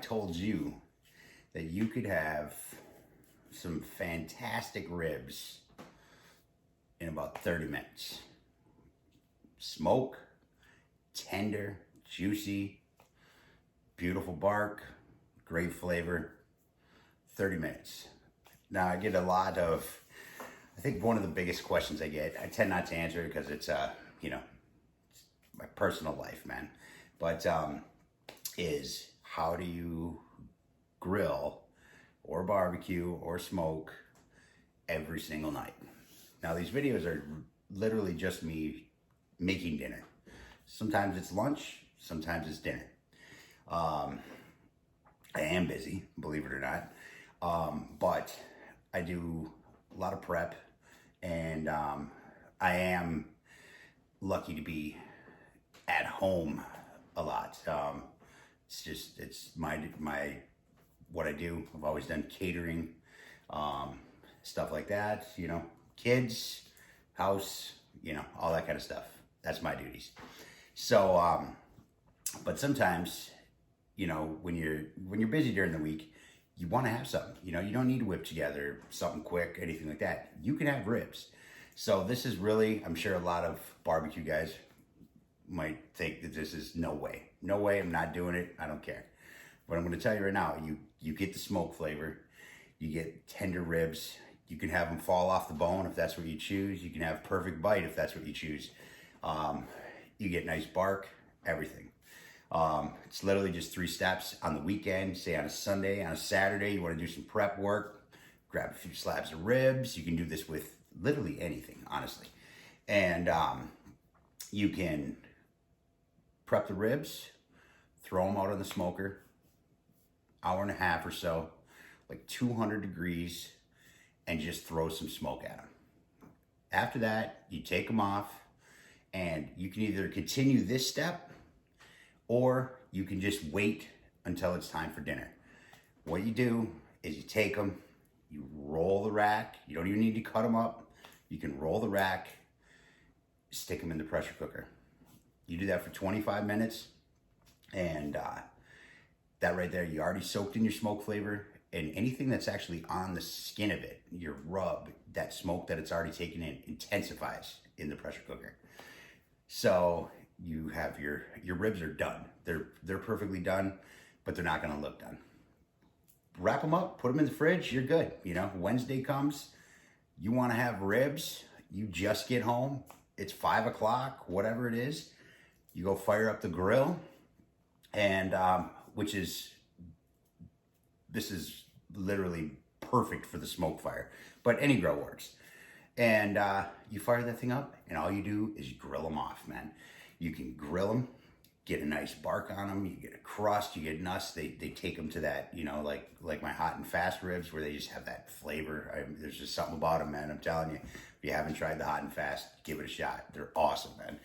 told you that you could have some fantastic ribs in about 30 minutes. Smoke, tender, juicy, beautiful bark, great flavor, 30 minutes. Now I get a lot of, I think one of the biggest questions I get, I tend not to answer it because it's, you know, it's my personal life, man. But is how do you grill or barbecue or smoke every single night? Now these videos are literally just me making dinner. Sometimes it's lunch, sometimes it's dinner. I am busy, believe it or not, but I do a lot of prep, and I am lucky to be at home a lot. It's my what I do. I've always done catering, stuff like that, you know, kids, house, you know, all that kind of stuff. That's my duties. So, but sometimes, you know, when you're busy during the week, you want to have something, you know, you don't need to whip together something quick, anything like that. You can have ribs. So this is really, I'm sure a lot of barbecue guys might think that this is no way, I'm not doing it. I don't care. But I'm going to tell you right now, you get the smoke flavor, you get tender ribs. You can have them fall off the bone if that's what you choose. You can have perfect bite if that's what you choose. You get nice bark, everything. It's literally just 3 steps on the weekend. Say on a Sunday, on a Saturday, you want to do some prep work, grab a few slabs of ribs. You can do this with literally anything, honestly. And you can prep the ribs, throw them out on the smoker, hour and a half or so, like 200 degrees, and just throw some smoke at them. After that, you take them off, and you can either continue this step, or you can just wait until it's time for dinner. What you do is you take them, you roll the rack. You don't even need to cut them up. You can roll the rack, stick them in the pressure cooker. You do that for 25 minutes, and that right there, you already soaked in your smoke flavor, and anything that's actually on the skin of it, your rub, that smoke that it's already taken in, intensifies in the pressure cooker. So you have your ribs are done. They're perfectly done, but they're not gonna look done. Wrap them up, put them in the fridge, you're good. You know, Wednesday comes, you wanna have ribs, you just get home, it's 5 o'clock, whatever it is, you go fire up the grill, and this is literally perfect for the smoke fire, but any grill works. And you fire that thing up, and all you do is you grill them off, man. You can grill them, get a nice bark on them, you get a crust, you get nuts. They take them to that, you know, like my hot and fast ribs, where they just have that flavor. There's just something about them, man. I'm telling you, if you haven't tried the hot and fast, give it a shot. They're awesome, man.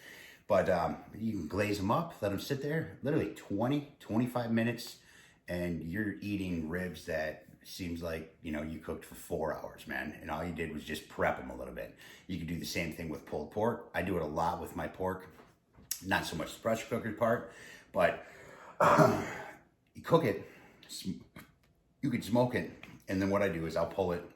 But you can glaze them up, let them sit there, literally 20-25 minutes, and you're eating ribs that seems like, you know, you cooked for 4 hours, man, and all you did was just prep them a little bit. You can do the same thing with pulled pork. I do it a lot with my pork, not so much the pressure cooker part, but you cook it, you can smoke it, and then what I do is I'll pull it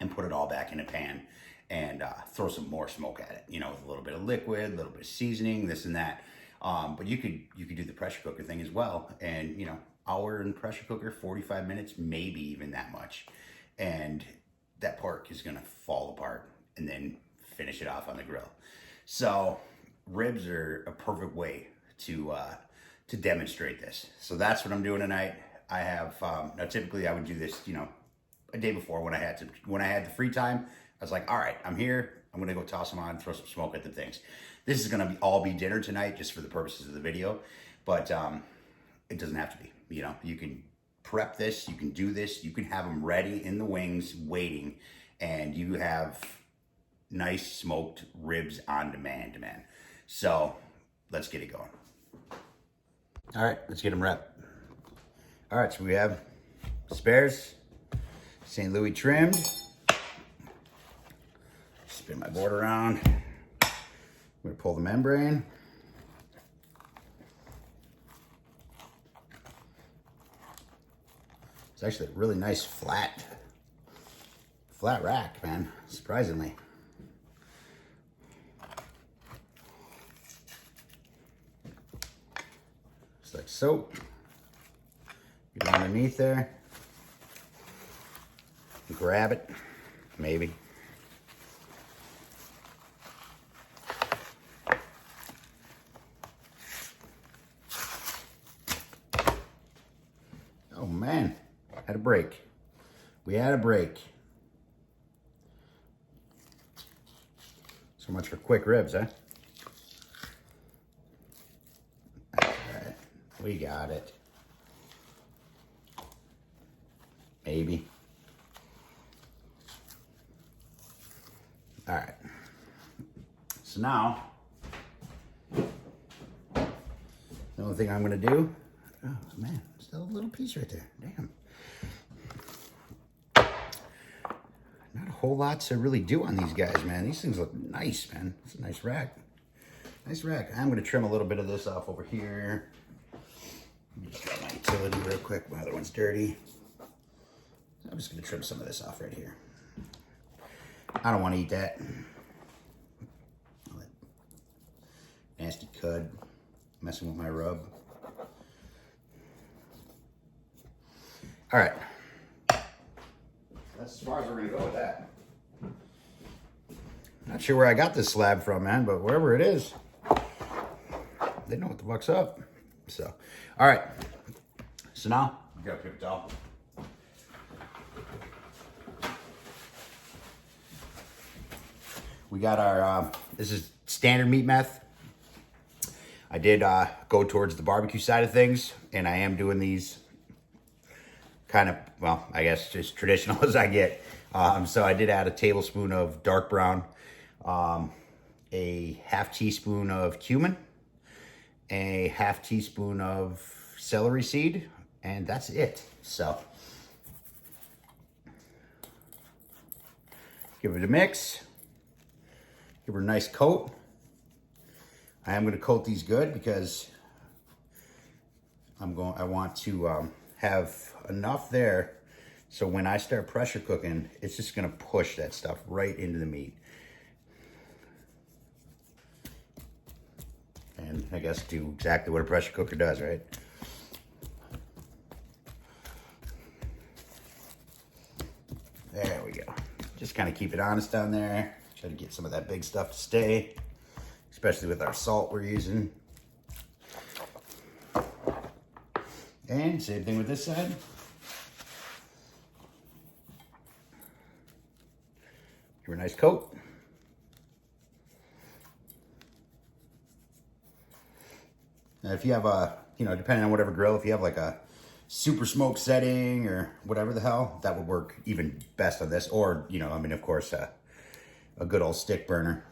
and put it all back in a pan and throw some more smoke at it, you know, with a little bit of liquid, a little bit of seasoning, this and that. But you could do the pressure cooker thing as well, and, you know, hour in pressure cooker, 45 minutes, maybe even that much, and that pork is gonna fall apart, and then finish it off on the grill. So ribs are a perfect way to demonstrate this. So that's what I'm doing tonight. I have now typically I would do this, you know, a day before when I had the free time. I was like, all right, I'm here. I'm gonna go toss them on, throw some smoke at the things. This is gonna all be dinner tonight, just for the purposes of the video, but it doesn't have to be. You know, you can prep this, you can do this, you can have them ready in the wings, waiting, and you have nice smoked ribs on demand, man. So let's get it going. All right, let's get them wrapped. All right, so we have spares, St. Louis trimmed. Spin my board around. I'm gonna pull the membrane. It's actually a really nice flat rack, man, surprisingly. Just like so. Get underneath there. Grab it, maybe. Oh man, had a break. We had a break. So much for quick ribs, huh? All right, we got it. Maybe. All right. So now, the only thing I'm gonna do, oh man, still a little piece right there, damn. Not a whole lot to really do on these guys, man. These things look nice, man. It's a nice rack. Nice rack. I'm gonna trim a little bit of this off over here. Let me just grab my utility real quick. My other one's dirty. I'm just gonna trim some of this off right here. I don't want to eat that. Nasty cud messing with my rub. All right. That's as far as we're going to go with that. Not sure where I got this slab from, man, but wherever it is, they know what the fuck's up. So, all right. So now, we got a paper towel. We got our, this is standard meat meth. I did go towards the barbecue side of things, and I am doing these kind of, well, I guess just traditional as I get. So I did add a tablespoon of dark brown, a half teaspoon of cumin, a half teaspoon of celery seed, and that's it. So give it a mix. Give her a nice coat. I am going to coat these good because I want to have enough there so when I start pressure cooking, it's just going to push that stuff right into the meat. And I guess do exactly what a pressure cooker does, right? There we go. Just kind of keep it honest down there. Try to get some of that big stuff to stay, especially with our salt we're using. And same thing with this side. Give her a nice coat. Now if you have a, depending on whatever grill, if you have like a super smoke setting or whatever the hell, that would work even best on this. Or, of course, a good old stick burner.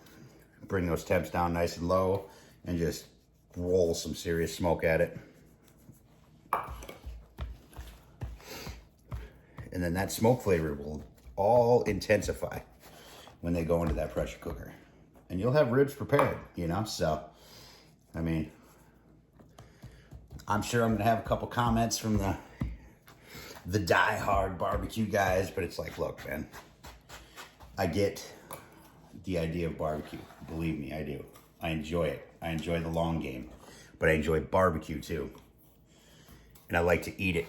Bring those temps down nice and low and just roll some serious smoke at it. And then that smoke flavor will all intensify when they go into that pressure cooker. And you'll have ribs prepared, So, I mean, I'm sure I'm gonna have a couple comments from the die-hard barbecue guys, but it's like, look, man, I get the idea of barbecue. Believe me, I do. I enjoy it. I enjoy the long game, but I enjoy barbecue too. And I like to eat it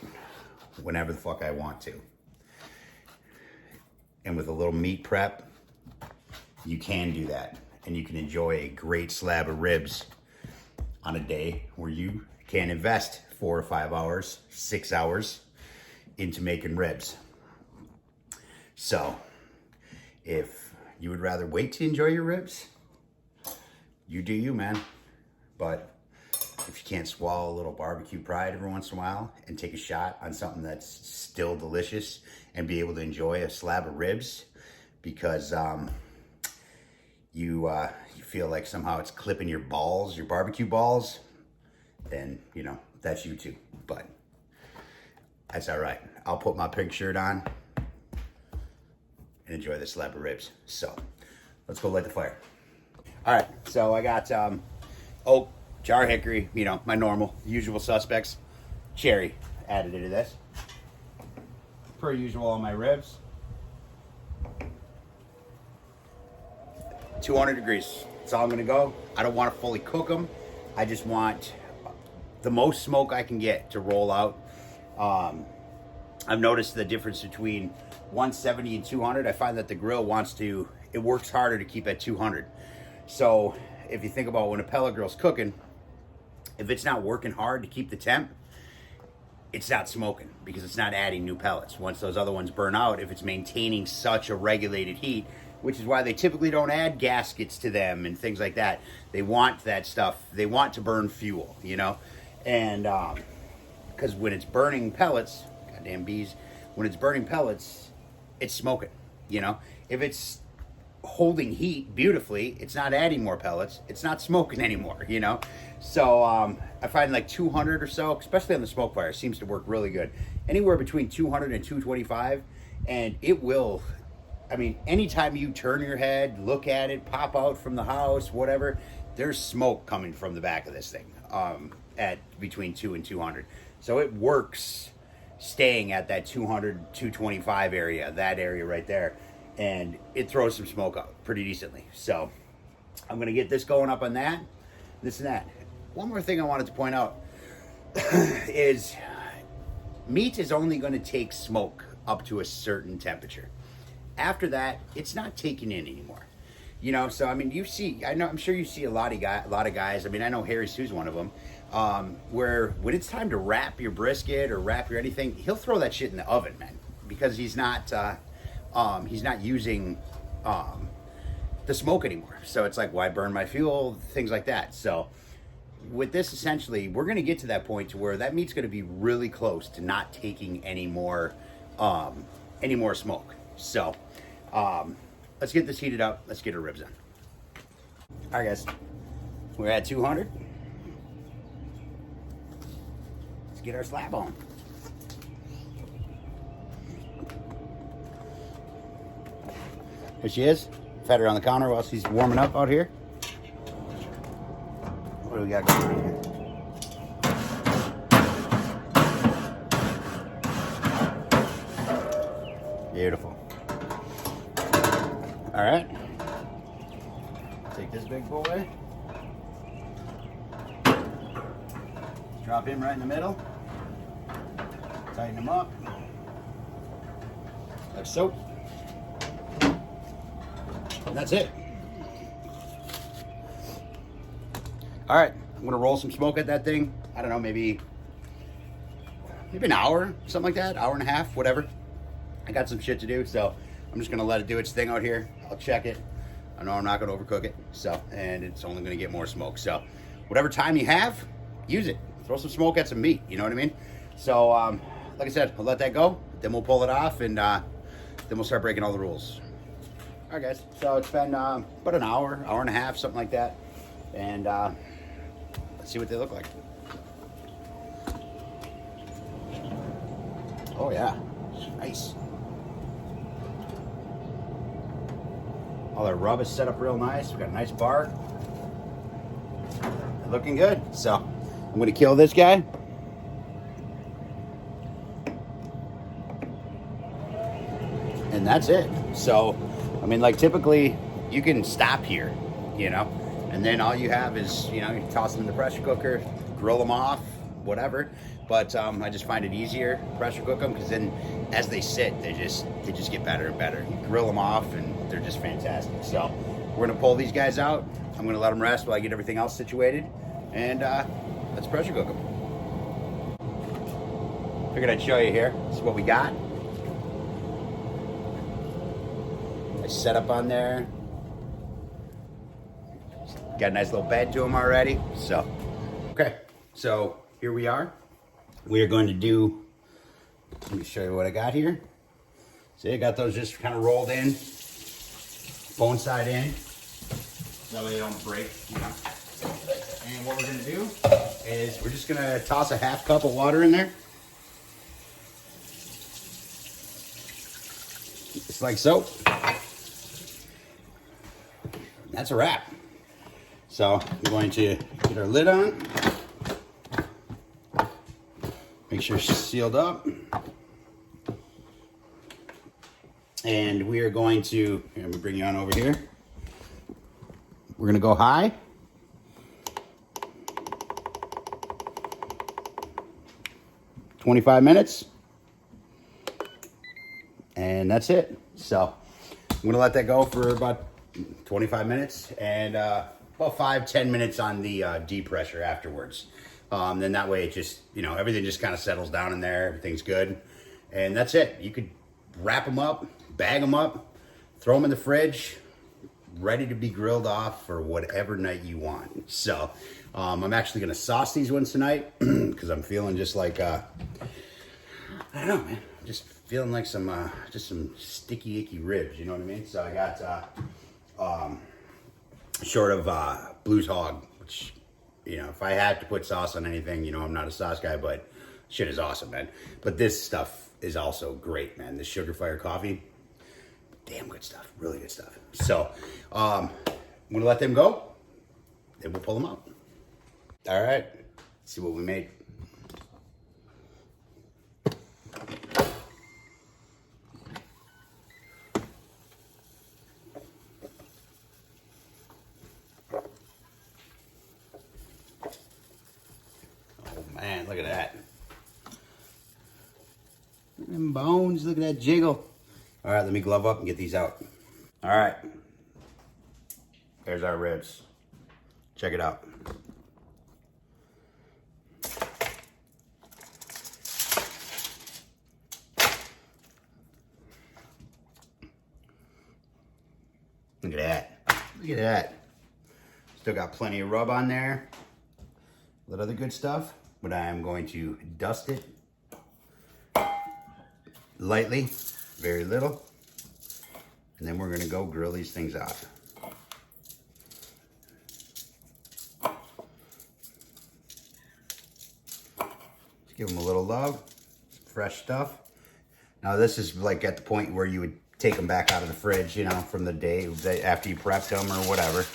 whenever the fuck I want to. And with a little meat prep, you can do that. And you can enjoy a great slab of ribs on a day where you can invest 4 to 5 hours, 6 hours into making ribs. So if you would rather wait to enjoy your ribs, you do you, man. But if you can't swallow a little barbecue pride every once in a while and take a shot on something that's still delicious and be able to enjoy a slab of ribs because you feel like somehow it's clipping your balls, your barbecue balls, then, that's you too. But that's all right. I'll put my pink shirt on and enjoy this slab of ribs. So let's go light the fire. All right, so I got oak, jar hickory, my normal, usual suspects. Cherry added into this. per usual on my ribs. 200 degrees. That's all I'm gonna go. I don't want to fully cook them. I just want the most smoke I can get to roll out. I've noticed the difference between 170 and 200. I find that the grill it works harder to keep at 200. So if you think about when a pellet grill's cooking, if it's not working hard to keep the temp, it's not smoking because it's not adding new pellets. Once those other ones burn out, if it's maintaining such a regulated heat, which is why they typically don't add gaskets to them and things like that. They want that stuff. They want to burn fuel, you know? And because when it's burning pellets, goddamn bees, when it's burning pellets, it's smoking, you know? If it's holding heat beautifully, it's not adding more pellets, it's not smoking anymore, you know? So I find like 200 or so, especially on the Smokerfire, seems to work really good. Anywhere between 200 and 225, and it will, I mean, anytime you turn your head, look at it, pop out from the house, whatever, there's smoke coming from the back of this thing at between 2 and 200. So it works staying at that 200, 225 area, that area right there. And it throws some smoke out pretty decently. So I'm going to get this going up on that, this and that. One more thing I wanted to point out is meat is only going to take smoke up to a certain temperature. After that, it's not taking in anymore. You know, so I mean, I'm sure you see a lot of guys. I mean, I know Harry Sue's one of them, where when it's time to wrap your brisket or wrap your anything, he'll throw that shit in the oven, man, because he's not using the smoke anymore. So it's like, why burn my fuel? Things like that. So with this, essentially, we're going to get to that point to where that meat's going to be really close to not taking any more smoke. So let's get this heated up. Let's get our ribs in. All right, guys, we're at 200. Let's get our slab on. There she is. Fed her on the counter while she's warming up out here. What do we got going on here? Beautiful. All right. Take this big boy. Drop him right in the middle. Tighten him up. Like so. And that's it. All right, I'm gonna roll some smoke at that thing. I don't know, maybe an hour, something like that, hour and a half, whatever. I got some shit to do, so I'm just gonna let it do its thing out here. I'll check it. I know I'm not gonna overcook it, so, and it's only gonna get more smoke. So whatever time you have, use it. Throw some smoke at some meat, you know what I mean? So like I said, I'll let that go, then we'll pull it off, and then we'll start breaking all the rules. All right, guys, so it's been about an hour and a half, something like that. And let's see what they look like. Oh, yeah, nice. All our rub is set up real nice. We got a nice bar. Looking good. So I'm gonna kill this guy. And that's it. So I mean, like, typically you can stop here, you know, and then all you have is, you know, you toss them in the pressure cooker, grill them off, whatever. But I just find it easier to pressure cook them, because then as they sit, they just get better and better. You grill them off and they're just fantastic. So we're gonna pull these guys out. I'm gonna let them rest while I get everything else situated, and let's pressure cook them. Figured I'd show you here. This is what we got. Set up on there. Got a nice little bed to them already. So, okay. So here we are. We are going to do, let me show you what I got here. See, I got those just kind of rolled in, bone side in, that way they don't break, you know. And what we're gonna do is we're just gonna toss a half cup of water in there. Just like so. That's a wrap. So I'm going to get our lid on. Make sure it's sealed up. And we are going to, here, let me bring you on over here. We're gonna go high. "25 minutes. And that's it. So I'm gonna let that go for about 25 minutes and about 5-10 minutes on the deep pressure afterwards. Then that way it just, you know, everything just kind of settles down in there. Everything's good. And that's it. You could wrap them up, bag them up, throw them in the fridge, ready to be grilled off for whatever night you want. So I'm actually gonna sauce these ones tonight because I'm feeling just like, I don't know, man. Just feeling like some, just some sticky, icky ribs, you know what I mean? So I got short of Blues Hawg, which, you know, if I had to put sauce on anything, you know, I'm not a sauce guy, but shit is awesome, man. But this stuff is also great, man. This Sugarfire coffee, damn good stuff, really good stuff. So I'm gonna let them go, and we'll pull them out. All right, let's see what we made. Man, look at that. Look at them bones, look at that jiggle. All right, let me glove up and get these out. All right, there's our ribs. Check it out. Look at that, look at that. Still got plenty of rub on there. A lot of other good stuff. But I am going to dust it lightly, very little, and then we're going to go grill these things off. Just give them a little love, fresh stuff. Now this is like at the point where you would take them back out of the fridge, you know, from the day after you prepped them or whatever.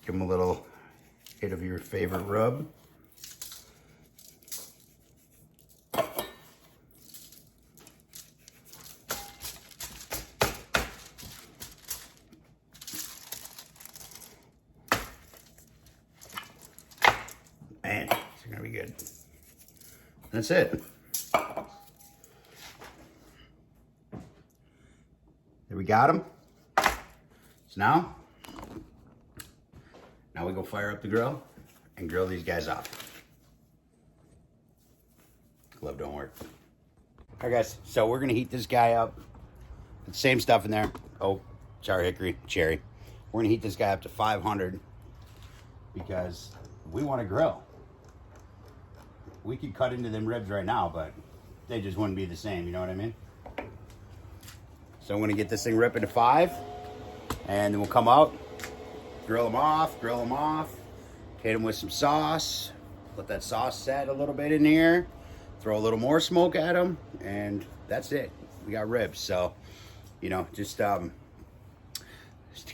Give them a little hit of your favorite rub. Man, it's gonna be good. That's it. There we got them. So now we go fire up the grill and grill these guys off. Glove don't work. All right, guys, so we're gonna heat this guy up. The same stuff in there. Oak, char hickory, cherry. We're gonna heat this guy up to 500 because we wanna grill. We could cut into them ribs right now, but they just wouldn't be the same, you know what I mean? So I'm gonna get this thing ripping to 5 and then we'll come out, grill them off, hit them with some sauce, let that sauce set a little bit in here, throw a little more smoke at them, and that's it. We got ribs. So, you know, just to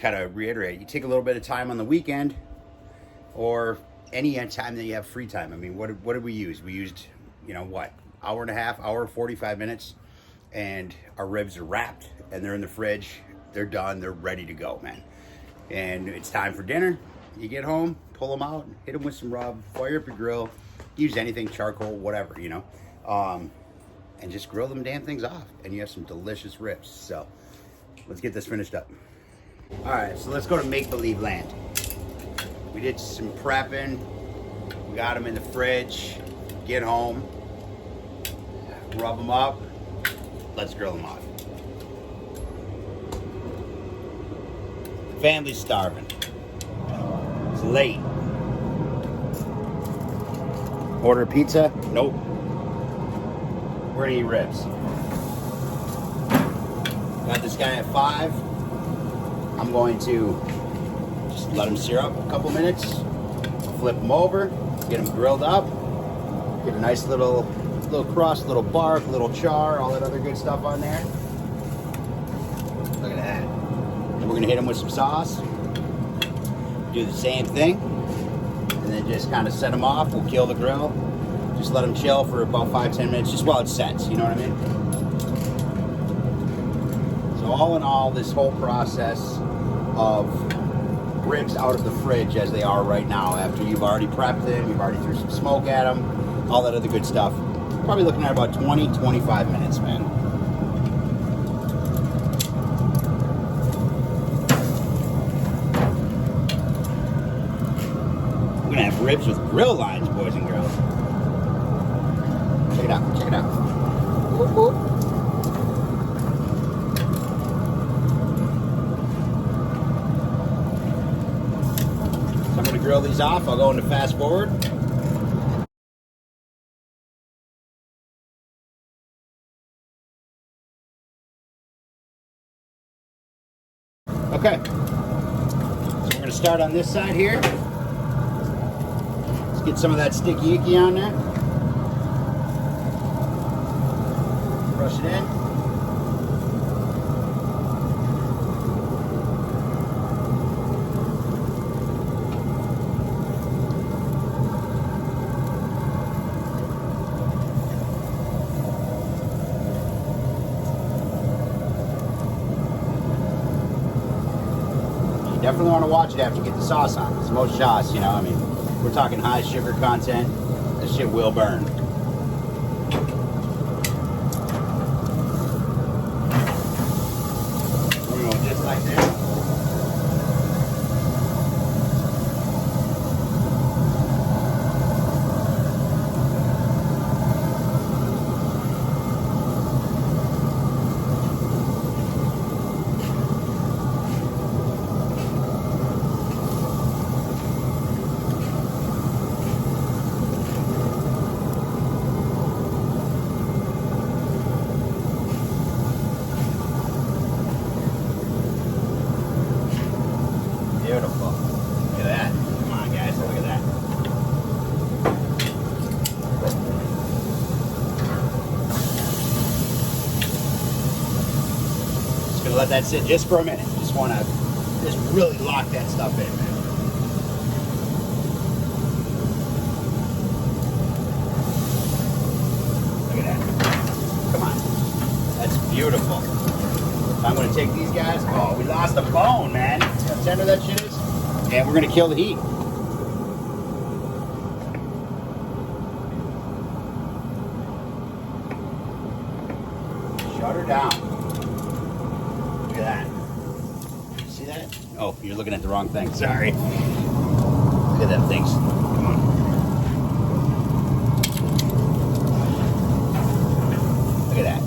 kind of reiterate, you take a little bit of time on the weekend or any time that you have free time. I mean, what did we use? We used, you know, what, hour and a half, hour, 45 minutes, and our ribs are wrapped and they're in the fridge. They're done. They're ready to go, man. And it's time for dinner. You get home, pull them out, hit them with some rub, fire up your grill, use anything, charcoal, whatever, you know, and just grill them damn things off, and you have some delicious ribs. So let's get this finished up. All right, so let's go to Make Believe Land. We did some prepping. We got them in the fridge. Get home, rub them up. Let's grill them off. Family's starving. It's late. Order a pizza? Nope. We're gonna eat ribs. Got this guy at 5. I'm going to just let him sear up a couple minutes, flip him over, get him grilled up, get a nice little crust, little bark, little char, all that other good stuff on there. Look at that. And we're gonna hit him with some sauce. Do the same thing, and then just kind of set them off. We'll kill the grill. Just let them chill for about 5-10 minutes, just while it sets, you know what I mean? So all in all, this whole process of ribs out of the fridge as they are right now, after you've already prepped them, you've already threw some smoke at them, all that other good stuff, probably looking at about 20-25 minutes, man. We're gonna have ribs with grill lines, boys and girls. Check it out, check it out. Whoop, whoop. So I'm gonna grill these off. I'll go into fast forward. Okay, so we're gonna start on this side here. Let's get some of that sticky icky on there. Brush it in. Definitely want to watch it after you get the sauce on. Because most sauce, you know, I mean, we're talking high sugar content. This shit will burn. We're going just like that. Beautiful. Look at that. Come on, guys. Look at that. Just gonna let that sit just for a minute. Just want to really lock that stuff in, man. Look at that. Come on. That's beautiful. I'm going to take these guys. Oh, we lost a bone, man. See how tender that shit is? And we're going to kill the heat. Shut her down. Look at that. See that? Oh, you're looking at the wrong thing. Sorry. Look at them things. Come on. Look at that.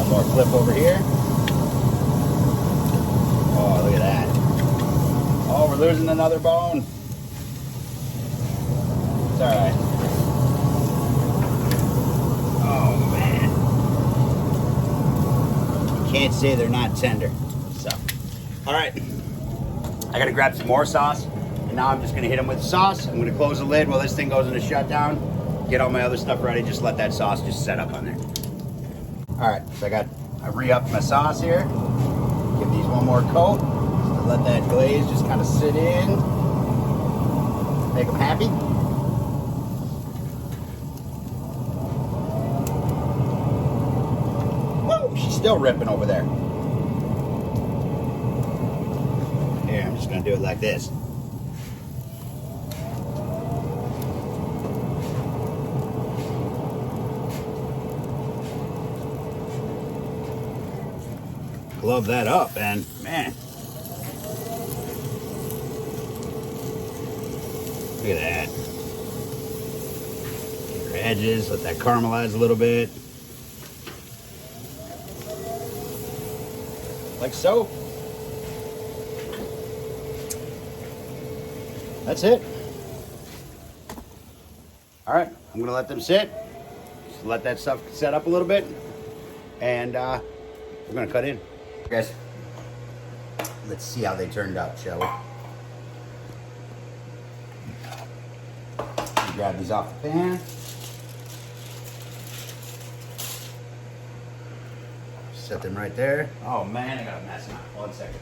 More flip over here. Oh, look at that. Oh, we're losing another bone. It's all right. Oh, man. You can't say they're not tender. So, all right. I got to grab some more sauce. And now I'm just going to hit them with sauce. I'm going to close the lid while this thing goes into shutdown. Get all my other stuff ready. Just let that sauce just set up on there. All right, so I re-upped my sauce here. Give these one more coat. Just to let that glaze just kind of sit in. Make them happy. Woo! She's still ripping over there. Here, I'm just gonna do it like this. Glove that up, and man, look at that. Get your edges, let that caramelize a little bit, like so. That's it. All right, I'm gonna let them sit. Just let that stuff set up a little bit, and we're gonna cut in. Guys, let's see how they turned out, shall we? Grab these off the pan. Set them right there. Oh man, I got a mess now. 1 second.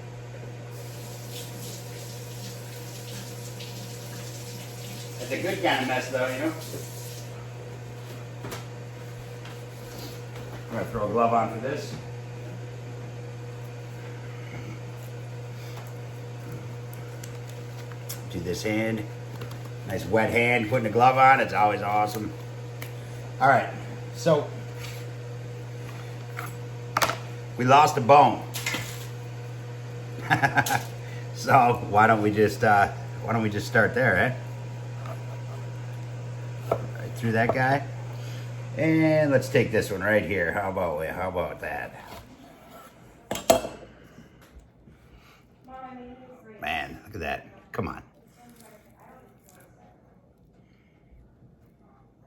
It's a good kind of mess though, you know? I'm gonna throw a glove on for this. Do this hand. Nice wet hand, putting a glove on, it's always awesome. All right, so we lost a bone. So why don't we just start there, eh? Right through that guy. And let's take this one right here. How about that? Man, look at that. Come on.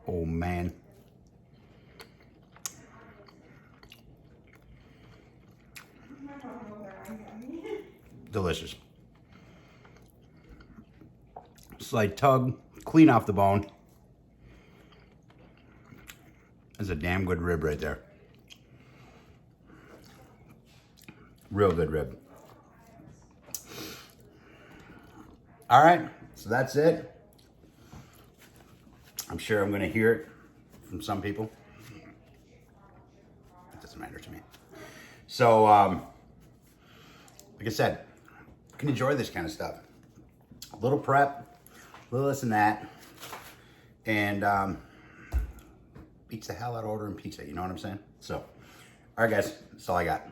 Oh man. Delicious. Slight tug, clean off the bone. That's a damn good rib right there. Real good rib. All right, so that's it. I'm sure I'm gonna hear it from some people. It doesn't matter to me. So, like I said, you can enjoy this kind of stuff. A little prep, a little this and that, and beats the hell out of ordering pizza, you know what I'm saying? So, all right guys, that's all I got.